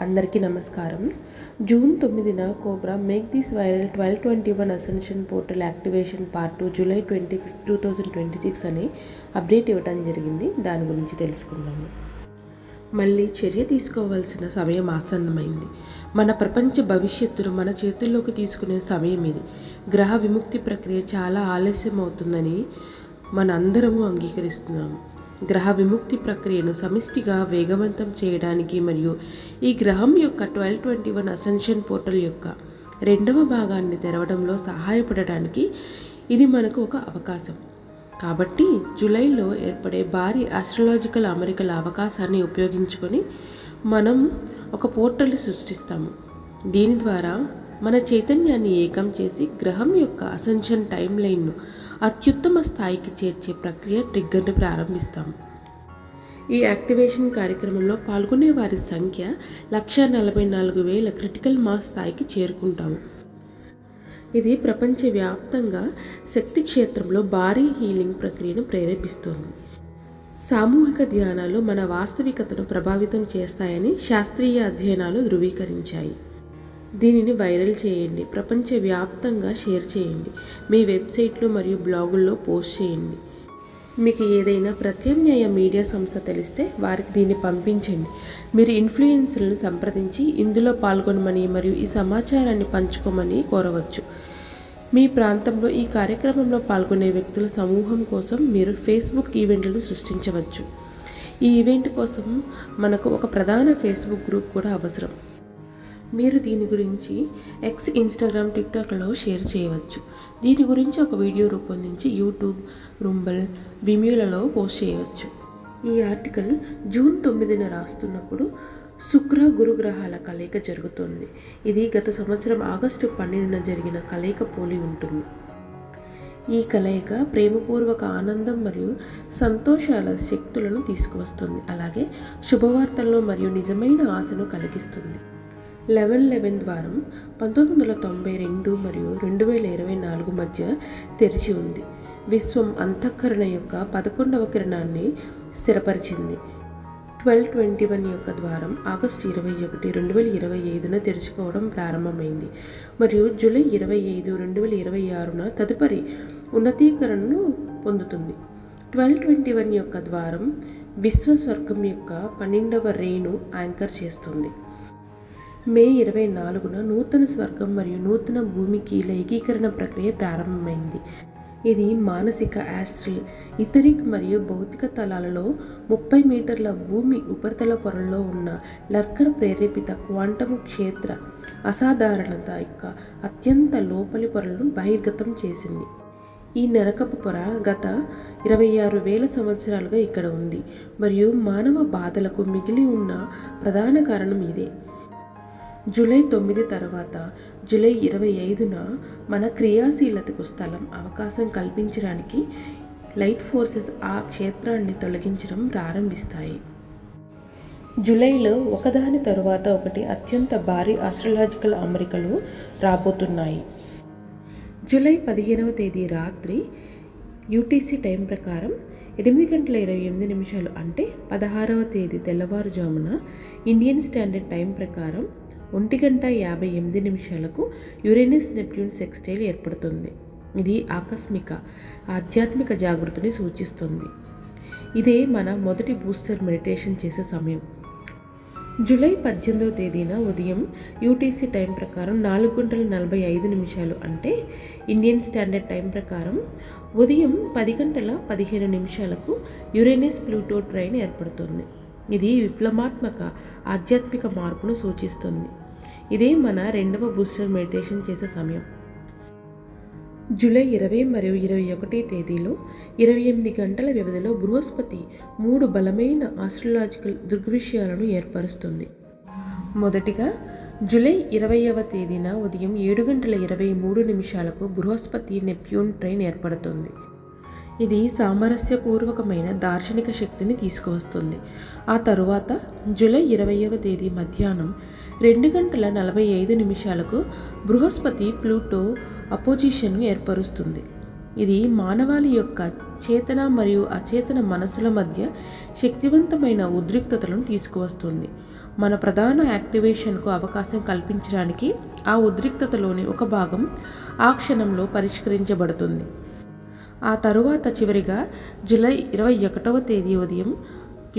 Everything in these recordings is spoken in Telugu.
అందరికీ నమస్కారం. జూన్ 9న Cobra make this viral 1221 ascension portal activation part 2 July 25, 2026 అని అప్డేట్ ఇవ్వడం జరిగింది. దాని గురించి తెలుసుకున్నాము. మళ్ళీ చర్య తీసుకోవాల్సిన సమయం ఆసన్నమైంది. మన ప్రపంచ భవిష్యత్తును మన చేతుల్లోకి తీసుకునే సమయం ఇది. గ్రహ విముక్తి ప్రక్రియ చాలా ఆలస్యం అవుతుందని మనందరము అంగీకరిస్తున్నాము. గ్రహ విముక్తి ప్రక్రియను సమిష్టిగా వేగవంతం చేయడానికి మరియు ఈ గ్రహం యొక్క 1221 అసెన్షన్ పోర్టల్ యొక్క రెండవ భాగాన్ని తెరవడంలో సహాయపడడానికి ఇది మనకు ఒక అవకాశం. కాబట్టి జూలైలో ఏర్పడే భారీ ఆస్ట్రాలజికల్ అమరికల అవకాశాన్ని ఉపయోగించుకొని మనం ఒక పోర్టల్ని సృష్టిస్తాము. దీని ద్వారా మన చైతన్యాన్ని ఏకం చేసి గ్రహం యొక్క అసెన్షన్ టైం లైన్ను అత్యుత్తమ స్థాయికి చేర్చే ప్రక్రియ ట్రిగ్గర్ని ప్రారంభిస్తాము. ఈ యాక్టివేషన్ కార్యక్రమంలో పాల్గొనే వారి సంఖ్య 144,000 క్రిటికల్ మాస్ స్థాయికి చేరుకుంటాము. ఇది ప్రపంచవ్యాప్తంగా శక్తి క్షేత్రంలో భారీ హీలింగ్ ప్రక్రియను ప్రేరేపిస్తుంది. సామూహిక ధ్యానాలు మన వాస్తవికతను ప్రభావితం చేస్తాయని శాస్త్రీయ అధ్యయనాలు ధృవీకరించాయి. దీనిని వైరల్ చేయండి, ప్రపంచవ్యాప్తంగా షేర్ చేయండి, మీ వెబ్సైట్లు మరియు బ్లాగుల్లో పోస్ట్ చేయండి. మీకు ఏదైనా ప్రత్యామ్నాయ మీడియా సంస్థ తెలిస్తే వారికి దీన్ని పంపించండి. మీరు ఇన్ఫ్లుయెన్సర్లను సంప్రదించి ఇందులో పాల్గొనమని మరియు ఈ సమాచారాన్ని పంచుకోమని కోరవచ్చు. మీ ప్రాంతంలో ఈ కార్యక్రమంలో పాల్గొనే వ్యక్తుల సమూహం కోసం మీరు ఫేస్బుక్ ఈవెంట్లను సృష్టించవచ్చు. ఈ ఈవెంట్ కోసం మనకు ఒక ప్రధాన ఫేస్బుక్ గ్రూప్ కూడా అవసరం. మీరు దీని గురించి ఎక్స్, ఇన్స్టాగ్రామ్, టిక్టాక్లో షేర్ చేయవచ్చు. దీని గురించి ఒక వీడియో రూపొందించి యూట్యూబ్, రుంబల్, విమ్యూలలో పోస్ట్ చేయవచ్చు. ఈ ఆర్టికల్ జూన్ 9న రాస్తున్నప్పుడు శుక్ర గురు గ్రహాల కలయిక జరుగుతుంది. ఇది గత సంవత్సరం ఆగస్టు 12న జరిగిన కలయిక పోలి ఉంటుంది. ఈ కలయిక ప్రేమపూర్వక ఆనందం మరియు సంతోషాల శక్తులను తీసుకువస్తుంది. అలాగే శుభవార్తలను మరియు నిజమైన ఆశను కలిగిస్తుంది. 11/11 ద్వారం 1992 మరియు 2024 మధ్య తెరిచి ఉంది. విశ్వం అంతఃకరణ యొక్క 11వ కిరణాన్ని స్థిరపరిచింది. 1221 యొక్క ద్వారం ఆగస్టు 21, 2025న తెరుచుకోవడం ప్రారంభమైంది మరియు జూలై 25, 2026న తదుపరి ఉన్నతీకరణను పొందుతుంది. 1221 యొక్క ద్వారం విశ్వస్వర్గం యొక్క 12వ రేను యాంకర్ చేస్తుంది. మే 24న నూతన స్వర్గం మరియు నూతన భూమికి ఏకీకరణ ప్రక్రియ ప్రారంభమైంది. ఇది మానసిక, ఆస్ట్రల్, ఇథరిక్ మరియు భౌతిక తలాలలో 30 మీటర్ల భూమి ఉపరితల పొరల్లో ఉన్న లర్కర్ ప్రేరేపిత క్వాంటం క్షేత్ర అసాధారణత యొక్క అత్యంత లోపలి పొరలను బహిర్గతం చేసింది. ఈ నరకపు పొర గత 26,000 సంవత్సరాలుగా ఇక్కడ ఉంది మరియు మానవ బాధలకు మిగిలి ఉన్న ప్రధాన కారణం ఇదే. జూలై 9 తర్వాత జూలై 25న మన క్రియాశీలతకు స్థలం, అవకాశం కల్పించడానికి లైట్ ఫోర్సెస్ ఆ క్షేత్రాన్ని తొలగించడం ప్రారంభిస్తాయి. జూలైలో ఒకదాని తరువాత ఒకటి అత్యంత భారీ ఆస్ట్రాలజికల్ అమరికలు రాబోతున్నాయి. జూలై 15వ తేదీ రాత్రి యూటీసీ టైం ప్రకారం 8:28 అంటే 16వ తేదీ తెల్లవారుజామున ఇండియన్ స్టాండర్డ్ టైం ప్రకారం 1:58 యురేనస్ నెప్ట్యూన్ సెక్స్టైల్ ఏర్పడుతుంది. ఇది ఆకస్మిక ఆధ్యాత్మిక జాగృతిని సూచిస్తుంది. ఇదే మన మొదటి బూస్టర్ మెడిటేషన్ చేసే సమయం. జూలై 18వ తేదీన ఉదయం యూటీసీ టైం ప్రకారం 4:45 అంటే ఇండియన్ స్టాండర్డ్ టైం ప్రకారం ఉదయం 10:15 యురేనస్ ప్లూటో ట్రైన్ ఏర్పడుతుంది. ఇది విప్లవాత్మక ఆధ్యాత్మిక మార్పును సూచిస్తుంది. ఇదే మన రెండవ బూస్టర్ మెడిటేషన్ చేసే సమయం. జూలై 20 మరియు 21 తేదీలో 28 గంటల వ్యవధిలో బృహస్పతి 3 బలమైన ఆస్ట్రాలజికల్ దృగ్విషయాలను ఏర్పరుస్తుంది. మొదటిగా జూలై 20వ తేదీన ఉదయం 7:23 బృహస్పతి నెప్ట్యూన్ ట్రైన్ ఏర్పడుతుంది. ఇది సామరస్యపూర్వకమైన దార్శనిక శక్తిని తీసుకువస్తుంది. ఆ తరువాత జూలై 20వ తేదీ మధ్యాహ్నం 2:45 బృహస్పతి ప్లూటో అపోజిషన్ను ఏర్పరుస్తుంది. ఇది మానవాళి యొక్క చేతన మరియు అచేతన మనసుల మధ్య శక్తివంతమైన ఉద్రిక్తతలను తీసుకువస్తుంది. మన ప్రధాన యాక్టివేషన్కు అవకాశం కల్పించడానికి ఆ ఉద్రిక్తతలోని ఒక భాగం ఆ క్షణంలో పరిష్కరించబడుతుంది. ఆ తరువాత చివరిగా జూలై 21వ తేదీ ఉదయం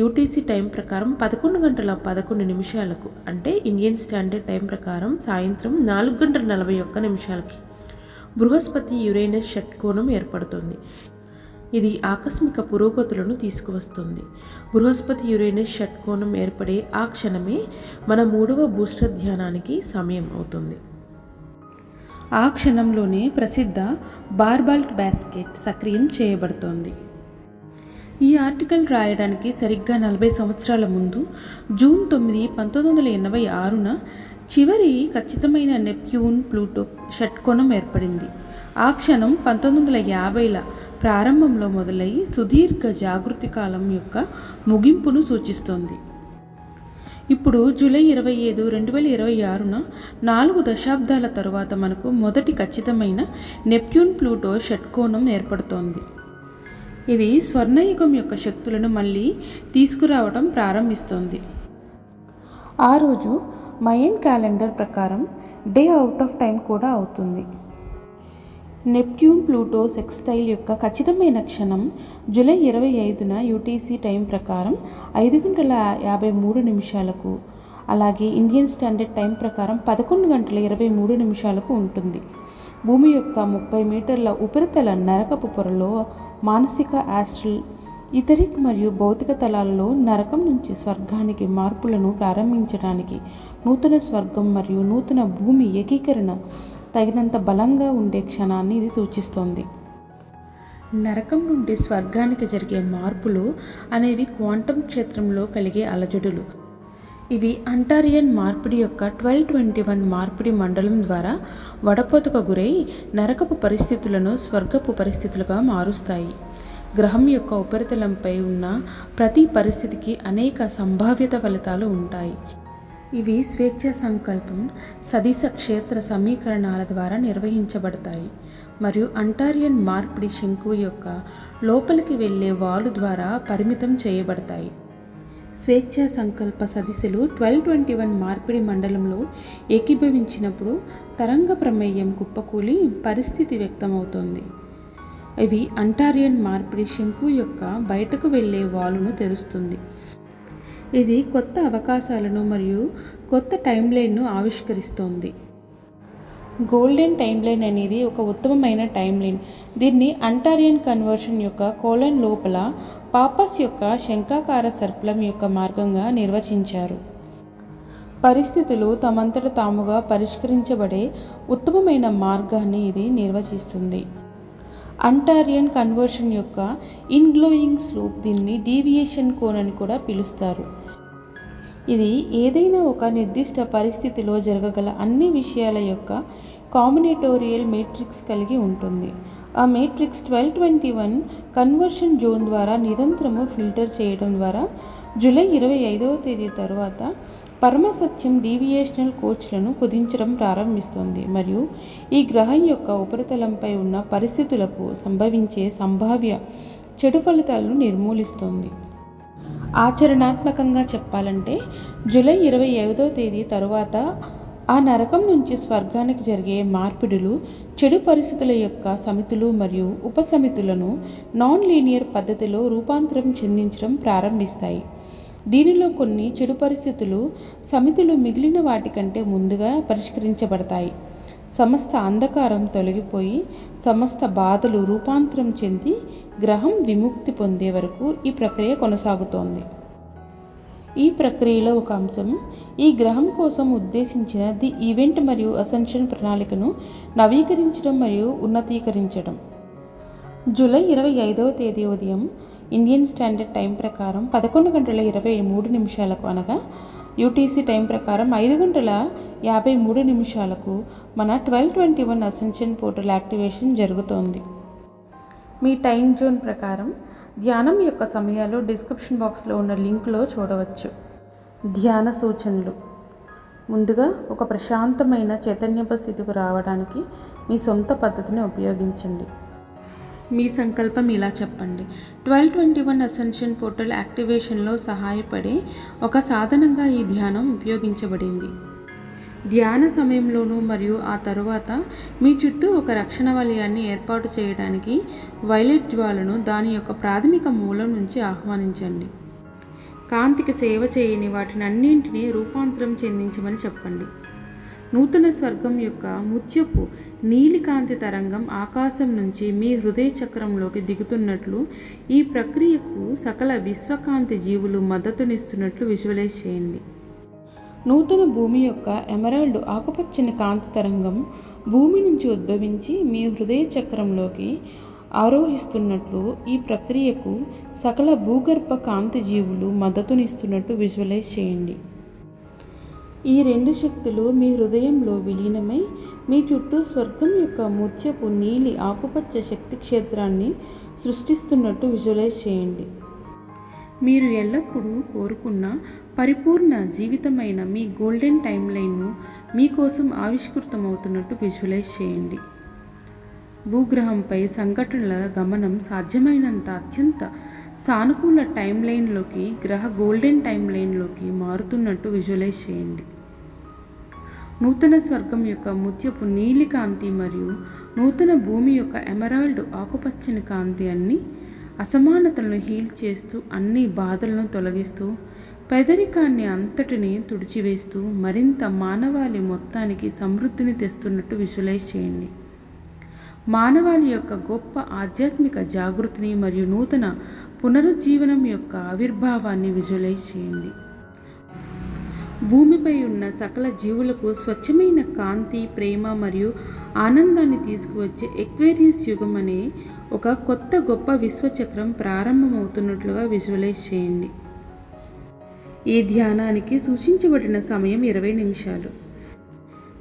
యూటీసీ టైం ప్రకారం 11:11 అంటే ఇండియన్ స్టాండర్డ్ టైం ప్రకారం సాయంత్రం 4:41 బృహస్పతి యురేనస్ షట్కోణం ఏర్పడుతుంది. ఇది ఆకస్మిక పురోగతులను తీసుకువస్తుంది. బృహస్పతి యురేనస్ షట్కోణం ఏర్పడే ఆ క్షణమే మన 3వ బూస్టర్ ధ్యానానికి సమయం అవుతుంది. ఆ క్షణంలోనే ప్రసిద్ధ బార్బాల్ట్ బాస్కెట్ సక్రియం చేయబడుతోంది. ఈ ఆర్టికల్ రాయడానికి సరిగ్గా 40 సంవత్సరాల ముందు జూన్ 9, 1986న చివరి ఖచ్చితమైన నెప్ట్యూన్ ప్లూటో షట్కోణం ఏర్పడింది. ఆ క్షణం 1950ల ప్రారంభంలో మొదలై సుదీర్ఘ జాగృతి కాలం యొక్క ముగింపును సూచిస్తోంది. ఇప్పుడు జూలై 25, 2026న 4 దశాబ్దాల తరువాత మనకు మొదటి ఖచ్చితమైన నెప్ట్యూన్ ప్లూటో షట్కోణం ఏర్పడుతోంది. ఇది స్వర్ణయుగం యొక్క శక్తులను మళ్ళీ తీసుకురావడం ప్రారంభిస్తోంది. ఆ రోజు మయన్ క్యాలెండర్ ప్రకారం డే అవుట్ ఆఫ్ టైం కూడా అవుతుంది. నెప్ట్యూన్ ప్లూటో సెక్స్టైల్ యొక్క ఖచ్చితమైన క్షణం జూలై 25న యూటీసీ టైం ప్రకారం 5:53 అలాగే ఇండియన్ స్టాండర్డ్ టైం ప్రకారం 11:23 ఉంటుంది. భూమి యొక్క 30 మీటర్ల ఉపరితల నరకపు పొరలో మానసిక, ఆస్ట్రల్, ఇథరిక్ మరియు భౌతిక తలాలలో నరకం నుంచి స్వర్గానికి మార్పులను ప్రారంభించడానికి నూతన స్వర్గం మరియు నూతన భూమి ఏకీకరణ తగినంత బలంగా ఉండే క్షణాన్ని ఇది సూచిస్తోంది. నరకం నుండి స్వర్గానికి జరిగే మార్పులు అనేవి క్వాంటం క్షేత్రంలో కలిగే అలజడులు. ఇవి అంటారియన్ మార్పిడి యొక్క 1221 మార్పిడి మండలం ద్వారా వడపోతకు గురై నరకపు పరిస్థితులను స్వర్గపు పరిస్థితులుగా మారుస్తాయి. గ్రహం యొక్క ఉపరితలంపై ఉన్న ప్రతి పరిస్థితికి అనేక సంభావ్యత ఫలితాలు ఉంటాయి. ఇవి స్వేచ్ఛ సంకల్పం, సదిశ క్షేత్ర సమీకరణాల ద్వారా నిర్వహించబడతాయి మరియు అంటారియన్ మార్పిడి శంకువు యొక్క లోపలికి వెళ్ళే వాలు ద్వారా పరిమితం చేయబడతాయి. స్వేచ్ఛ సంకల్ప సదిశలు 1221 మార్పిడి మండలంలో ఏకీభవించినప్పుడు తరంగ ప్రమేయం కుప్పకూలి పరిస్థితి వ్యక్తమవుతుంది. ఇవి అంటారియన్ మార్పిడి శంకువు యొక్క బయటకు వెళ్ళే వాలును తెరుస్తుంది. ఇది కొత్త అవకాశాలను మరియు కొత్త టైమ్లైన్ను ఆవిష్కరిస్తోంది. గోల్డెన్ టైమ్లైన్ అనేది ఒక ఉత్తమమైన టైమ్లైన్. దీన్ని అంటారియన్ కన్వర్షన్ యొక్క కోలన్ లోపల పాపస్ యొక్క శంఖాకార సర్పిలం యొక్క మార్గంగా నిర్వచించారు. పరిస్థితులు తమంతట తాముగా పరిష్కరించబడే ఉత్తమమైన మార్గాన్ని ఇది నిర్వచిస్తుంది. అంటారియన్ కన్వర్షన్ యొక్క ఇన్గ్లోయింగ్ స్లోప్, దీన్ని డీవియేషన్ కోన్ అని కూడా పిలుస్తారు. ఇది ఏదైనా ఒక నిర్దిష్ట పరిస్థితిలో జరగగల అన్ని విషయాల యొక్క కాంబినేటోరియల్ మేట్రిక్స్ కలిగి ఉంటుంది. ఆ మేట్రిక్స్ 1221 కన్వర్షన్ జోన్ ద్వారా నిరంతరము ఫిల్టర్ చేయడం ద్వారా జూలై 25వ తేదీ తరువాత పరమసత్యం డీవియేషనల్ కోచ్లను కుదించడం ప్రారంభిస్తుంది మరియు ఈ గ్రహం యొక్క ఉపరితలంపై ఉన్న పరిస్థితులకు సంభవించే సంభావ్య చెడు ఫలితాలను నిర్మూలిస్తుంది. ఆచరణాత్మకంగా చెప్పాలంటే జూలై 25వ తేదీ తరువాత ఆ నరకం నుంచి స్వర్గానికి జరిగే మార్పిడులు చెడు పరిస్థితుల యొక్క సమితులు మరియు ఉపసమితులను నాన్ లీనియర్ పద్ధతిలో రూపాంతరం చెందించడం ప్రారంభిస్తాయి. దీనిలో కొన్ని చెడు పరిస్థితులు సమితులు మిగిలిన వాటికంటే ముందుగా పరిష్కరించబడతాయి. సమస్త అంధకారం తొలగిపోయి సమస్త బాధలు రూపాంతరం చెంది గ్రహం విముక్తి పొందే వరకు ఈ ప్రక్రియ కొనసాగుతోంది. ఈ ప్రక్రియలో ఒక అంశం ఈ గ్రహం కోసం ఉద్దేశించిన ది ఈవెంట్ మరియు అసెన్షన్ ప్రణాళికను నవీకరించడం మరియు ఉన్నతీకరించడం. జూలై 25వ తేదీ ఉదయం ఇండియన్ స్టాండర్డ్ టైం ప్రకారం 11:23 అనగా యూటీసీ టైం ప్రకారం 5:53 మన 1221 అసెన్షన్ పోర్టల్ యాక్టివేషన్ జరుగుతోంది. మీ టైం జోన్ ప్రకారం ధ్యానం యొక్క సమయాలు డిస్క్రిప్షన్ బాక్స్లో ఉన్న లింక్లో చూడవచ్చు. ధ్యాన సూచనలు. ముందుగా ఒక ప్రశాంతమైన చైతన్యపు స్థితికి రావడానికి మీ సొంత పద్ధతిని ఉపయోగించండి. మీ సంకల్పం ఇలా చెప్పండి. 1221 అసెన్షన్ పోర్టల్ యాక్టివేషన్లో సహాయపడే ఒక సాధనంగా ఈ ధ్యానం ఉపయోగించబడింది. ధ్యాన సమయంలోనూ మరియు ఆ తరువాత మీ చుట్టూ ఒక రక్షణ వలయాన్ని ఏర్పాటు చేయడానికి వైలెట్ జ్వాలను దాని యొక్క ప్రాథమిక మూలం నుంచి ఆహ్వానించండి. కాంతికి సేవ చేయని వాటినన్నింటినీ రూపాంతరం చెందించమని చెప్పండి. నూతన స్వర్గం యొక్క ముత్యపు నీలికాంతి తరంగం ఆకాశం నుంచి మీ హృదయ చక్రంలోకి దిగుతున్నట్లు ఈ ప్రక్రియకు సకల విశ్వకాంతి జీవులు మద్దతునిస్తున్నట్లు విజువలైజ్ చేయండి. నూతన భూమి యొక్క ఎమరాల్డ్ ఆకుపచ్చని కాంతి తరంగం భూమి నుంచి ఉద్భవించి మీ హృదయ చక్రంలోకి ఆరోహిస్తున్నట్లు ఈ ప్రక్రియకు సకల భూగర్భ కాంతి జీవులు మద్దతునిస్తున్నట్టు విజువలైజ్ చేయండి. ఈ రెండు శక్తులు మీ హృదయంలో విలీనమై మీ చుట్టూ స్వర్గం యొక్క ముత్యపు నీలి ఆకుపచ్చ శక్తి క్షేత్రాన్ని సృష్టిస్తున్నట్టు విజువలైజ్ చేయండి. మీరు ఎల్లప్పుడూ కోరుకున్న పరిపూర్ణ జీవితమైన మీ గోల్డెన్ టైమ్ లైన్ను మీకోసం ఆవిష్కృతమవుతున్నట్టు విజువలైజ్ చేయండి. భూగ్రహంపై సంఘటనల గమనం సాధ్యమైనంత అత్యంత సానుకూల టైమ్ లైన్లోకి గ్రహ గోల్డెన్ టైమ్ లైన్లోకి మారుతున్నట్టు విజువలైజ్ చేయండి. నూతన స్వర్గం యొక్క ముత్యపు నీలి కాంతి మరియు నూతన భూమి యొక్క ఎమరాల్డ్ ఆకుపచ్చని కాంతి అన్ని అసమానతలను హీల్ చేస్తూ అన్ని బాధలను తొలగిస్తూ పేదరికాన్ని అంతటిని తుడిచివేస్తూ మరింత మానవాళి మొత్తానికి సమృద్ధిని తెస్తున్నట్టు విజువలైజ్ చేయండి. మానవాళి యొక్క గొప్ప ఆధ్యాత్మిక జాగృతిని మరియు నూతన పునరుజ్జీవనం యొక్క ఆవిర్భావాన్ని విజువలైజ్ చేయండి. భూమిపై ఉన్న సకల జీవులకు స్వచ్ఛమైన కాంతి, ప్రేమ మరియు ఆనందాన్ని తీసుకువచ్చే ఎక్వేరియస్ యుగం అనే ఒక కొత్త గొప్ప విశ్వచక్రం ప్రారంభమవుతున్నట్లుగా విజువలైజ్ చేయండి. ఈ ధ్యానానికి సూచించబడిన సమయం 20 నిమిషాలు.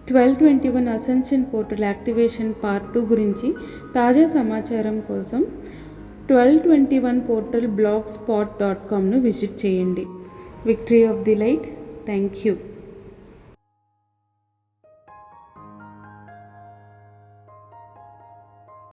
1221 అసెన్షన్ పోర్టల్ యాక్టివేషన్ పార్ట్ 2 గురించి తాజా సమాచారం కోసం 1221 portal blogspot.comను విజిట్ చేయండి. Victory of the light. Thank you.